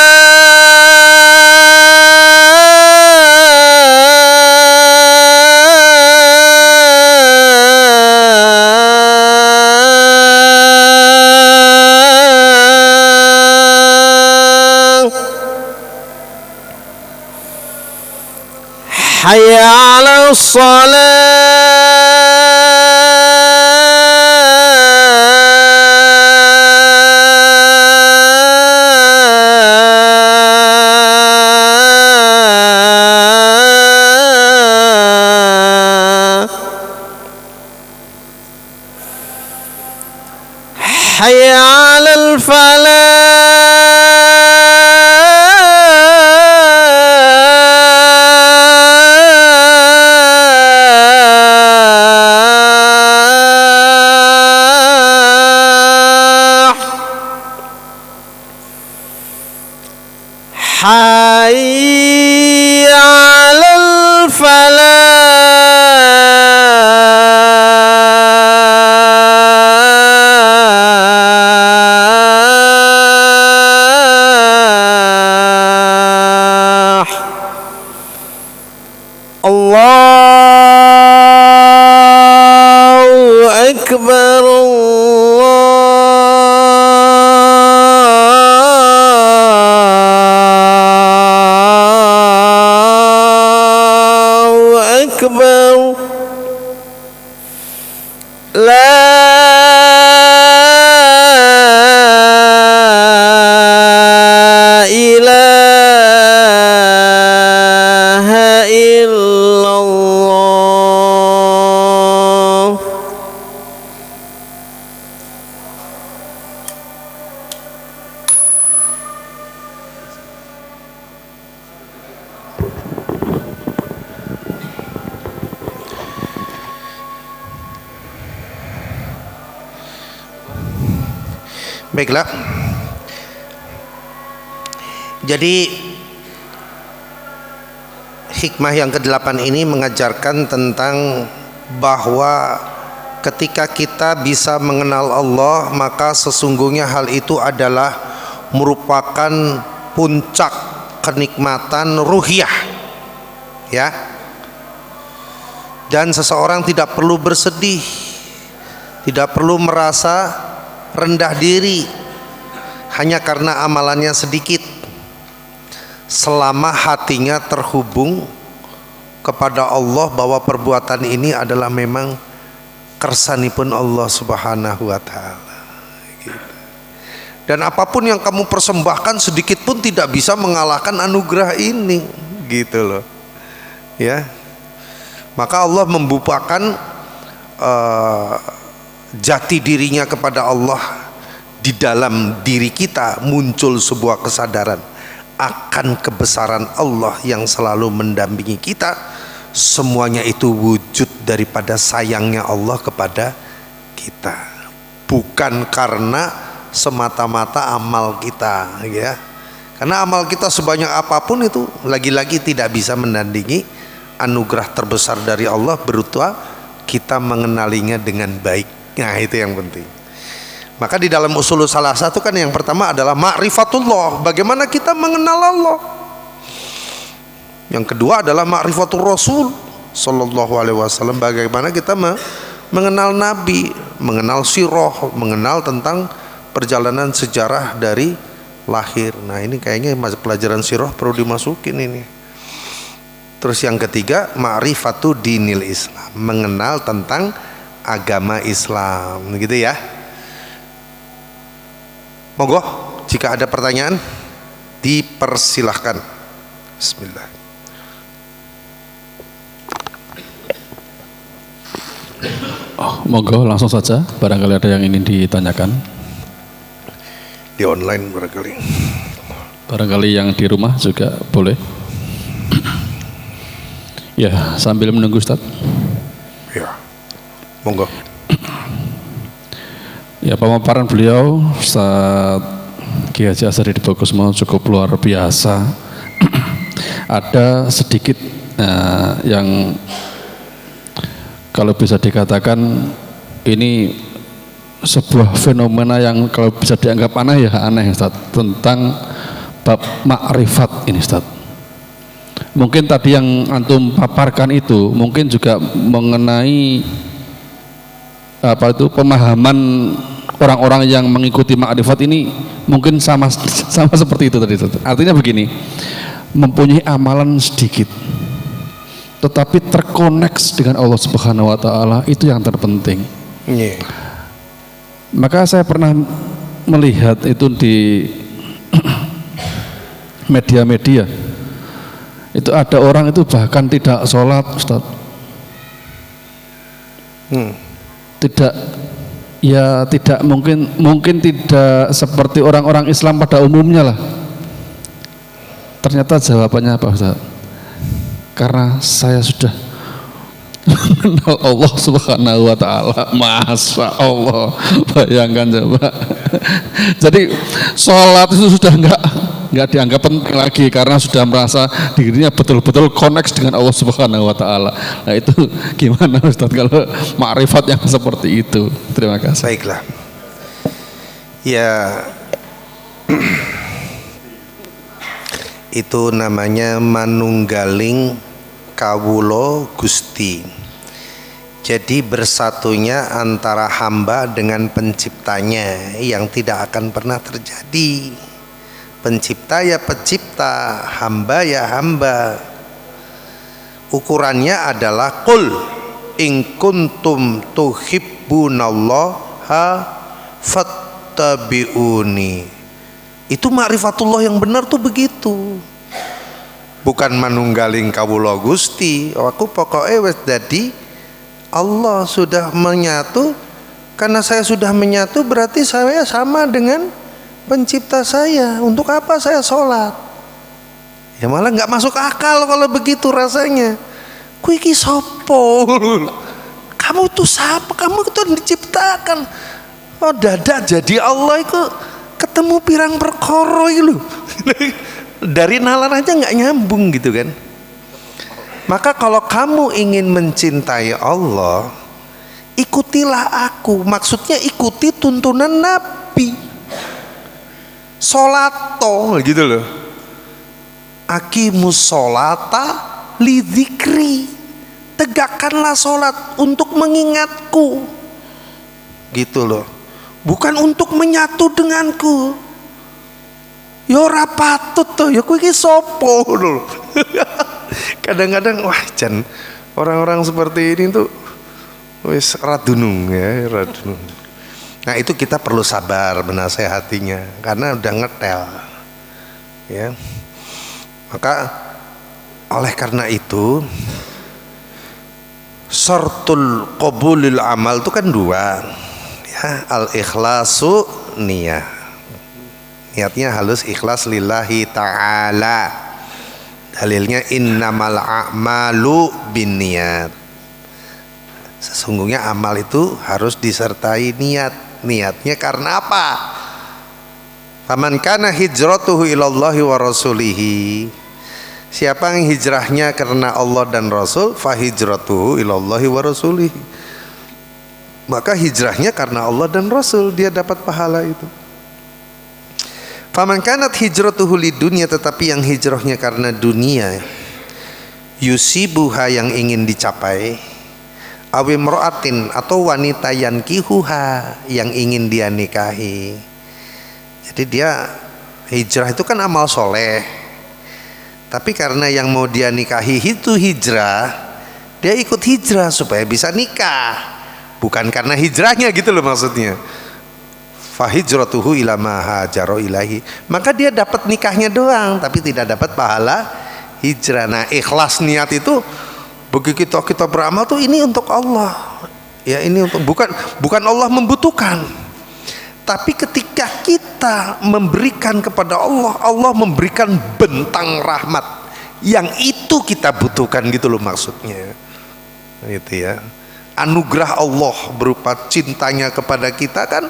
Speaker 4: حي على الصلاة حي على الفلاح حي على الفلاح الله أكبر الله أكبر لا إله إلا الله
Speaker 1: Baiklah. Jadi hikmah yang ke-8 ini mengajarkan tentang bahwa ketika kita bisa mengenal Allah, maka sesungguhnya hal itu adalah merupakan puncak kenikmatan ruhiyah, ya. Dan seseorang tidak perlu bersedih, tidak perlu merasa rendah diri hanya karena amalannya sedikit, selama hatinya terhubung kepada Allah bahwa perbuatan ini adalah memang kersanipun Allah Subhanahu wa taala gitu. Dan apapun yang kamu persembahkan sedikit pun tidak bisa mengalahkan anugerah ini gitu loh, ya. Maka Allah membukakan jati dirinya kepada Allah. Di dalam diri kita muncul sebuah kesadaran akan kebesaran Allah yang selalu mendampingi kita. Semuanya itu wujud daripada sayangnya Allah kepada kita, bukan karena semata-mata amal kita, ya. Karena amal kita sebanyak apapun itu lagi-lagi tidak bisa menandingi anugerah terbesar dari Allah berupa kita mengenalinya dengan baik. Nah, itu yang penting. Maka di dalam usul salah satu kan yang pertama adalah ma'rifatullah, bagaimana kita mengenal Allah. Yang kedua adalah ma'rifatul Rasul sallallahu alaihi wasallam, bagaimana kita mengenal Nabi, mengenal sirah, mengenal tentang perjalanan sejarah dari lahir. Nah, ini kayaknya pelajaran sirah perlu dimasukin ini. Terus yang ketiga, ma'rifatu dinil Islam, mengenal tentang agama Islam, gitu ya. Monggo, jika ada pertanyaan dipersilahkan. Bismillah.
Speaker 2: Monggo langsung saja, barangkali ada yang ingin ditanyakan.
Speaker 1: Di online barangkali.
Speaker 2: Barangkali yang di rumah juga boleh. Ya, sambil menunggu Ustaz.
Speaker 1: Ya, monggo.
Speaker 2: Ya, pemaparan beliau Ustaz Ki Haji Azhari Dibokusmo cukup luar biasa. Ada sedikit yang kalau bisa dikatakan ini sebuah fenomena yang kalau bisa dianggap aneh ya aneh Ustaz, tentang bab makrifat ini Ustaz. Mungkin tadi yang antum paparkan itu mungkin juga mengenai apa itu pemahaman orang-orang yang mengikuti makrifat ini mungkin sama seperti itu tadi. Artinya begini, mempunyai amalan sedikit tetapi terkoneksi dengan Allah Subhanahu wa taala, itu yang terpenting.
Speaker 1: Yeah.
Speaker 2: Maka saya pernah melihat itu di media-media. Itu ada orang itu bahkan tidak sholat, Ustaz. Tidak, ya tidak mungkin tidak seperti orang-orang Islam pada umumnya lah. Ternyata jawabannya apa, Ustaz? Karena saya sudah mengenal Allah Subhanahu wa taala. Masya Allah, bayangkan coba. Jadi sholat itu sudah enggak dianggap penting lagi karena sudah merasa dirinya betul-betul connect dengan Allah Subhanahu wa taala. Nah, itu gimana Ustaz kalau makrifat yang seperti itu? Terima kasih.
Speaker 1: Baiklah. Ya, itu namanya manunggaling kawulo Gusti. Jadi bersatunya antara hamba dengan penciptanya yang tidak akan pernah terjadi. Pencipta ya pencipta, hamba ya hamba. Ukurannya adalah qul in kuntum tuhibbunallaha fattabi'uni. Itu ma'rifatullah yang benar tuh begitu. Bukan manunggaling kawula Gusti, aku pokoknya wis dadi Allah sudah menyatu. Karena saya sudah menyatu berarti saya sama dengan pencipta saya. Untuk apa saya sholat? Ya malah nggak masuk akal kalau begitu rasanya. Ku iki sopo? Kamu tuh siapa? Kamu itu diciptakan. Oh dadak jadi Allah itu ketemu pirang perkara itu. Dari nalar aja nggak nyambung gitu kan. Maka kalau kamu ingin mencintai Allah, ikutilah aku. Maksudnya ikuti tuntunan Nabi. Sholato gitu loh. Aqimus sholata lidzikri. Tegakkanlah sholat untuk mengingatku. Gitu loh. Bukan untuk menyatu denganku. Ya ora patut tuh, ya kuwi iki sapa lho. Kadang-kadang wah jan orang-orang seperti ini tuh wis radunung ya, radunung. Nah, itu kita perlu sabar menasehatinya karena udah ngetel. Ya. Maka oleh karena itu syartul qabulil amal itu kan dua. Ya, al-ikhlasu niyah. Niatnya halus ikhlas lillahi ta'ala. Dalilnya innamal a'malu binniyat. Sesungguhnya amal itu harus disertai niat. Niatnya karena apa? Faman kana hijratuhu ilallahi wa rasulihi. Siapa yang hijrahnya karena Allah dan Rasul, fahijratuhu ilallahi wa rasulih. Maka hijrahnya karena Allah dan Rasul, dia dapat pahala itu. Faman kanat hijratuhu lidunya, tetapi yang hijrahnya karena dunia, yusibuha yang ingin dicapai, awimro'atin atau wanita yankihuha yang ingin dia nikahi. Jadi dia hijrah itu kan amal soleh, tapi karena yang mau dia nikahi itu hijrah, dia ikut hijrah supaya bisa nikah, bukan karena hijrahnya gitu loh maksudnya. Fahijratuhu ila ma hajara ilahi, maka dia dapat nikahnya doang tapi tidak dapat pahala hijrah. Nah, ikhlas niat itu begitu kita beramal tuh ini untuk Allah. Ya, ini untuk bukan Allah membutuhkan. Tapi ketika kita memberikan kepada Allah, Allah memberikan bentang rahmat yang itu kita butuhkan gitu loh maksudnya. Gitu ya. Anugerah Allah berupa cintanya kepada kita kan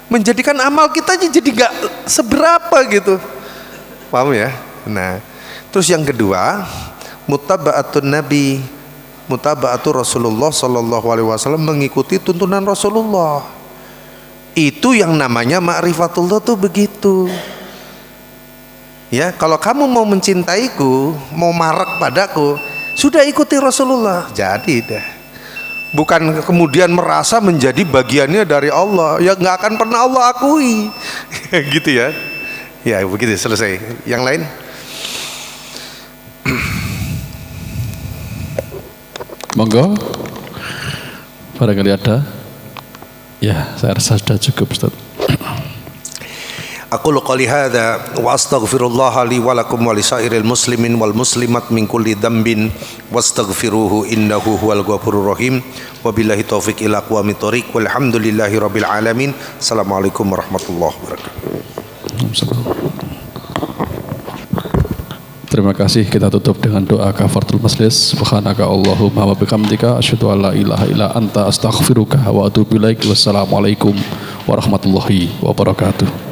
Speaker 1: menjadikan amal kita jadi gak seberapa gitu. Paham ya? Nah, terus yang kedua, mutaba'atun Nabi, mutaba'atu Rasulullah sallallahu alaihi wasallam, mengikuti tuntunan Rasulullah. Itu yang namanya ma'rifatullah tuh begitu. Ya, kalau kamu mau mencintaiku, mau marak padaku, sudah ikuti Rasulullah. Jadi dah. Bukan kemudian merasa menjadi bagiannya dari Allah, ya nggak akan pernah Allah akui. Gitu ya. Ya begitu, selesai. Yang lain?
Speaker 2: Monggo, barangkali ada. Ya, saya rasa sudah cukup, Ustaz.
Speaker 1: Aqulu qali hadza wa astaghfirullah li wa lakum wa lisairil muslimin wal muslimat min kulli dhanbin wastaghfiruhu innahu huwal ghafurur rahim. Wabillahi taufiq ila aqwamit thoriq walhamdulillahi rabbil alamin. Assalamualaikum warahmatullahi wabarakatuh.
Speaker 2: Terima kasih, kita tutup dengan doa kafaratul majlis. Subhanaka Allahumma wa bihamdika asyhadu an la ilaha illa anta astaghfiruka wa atubu ilaik. Wassalamualaikum warahmatullahi wabarakatuh.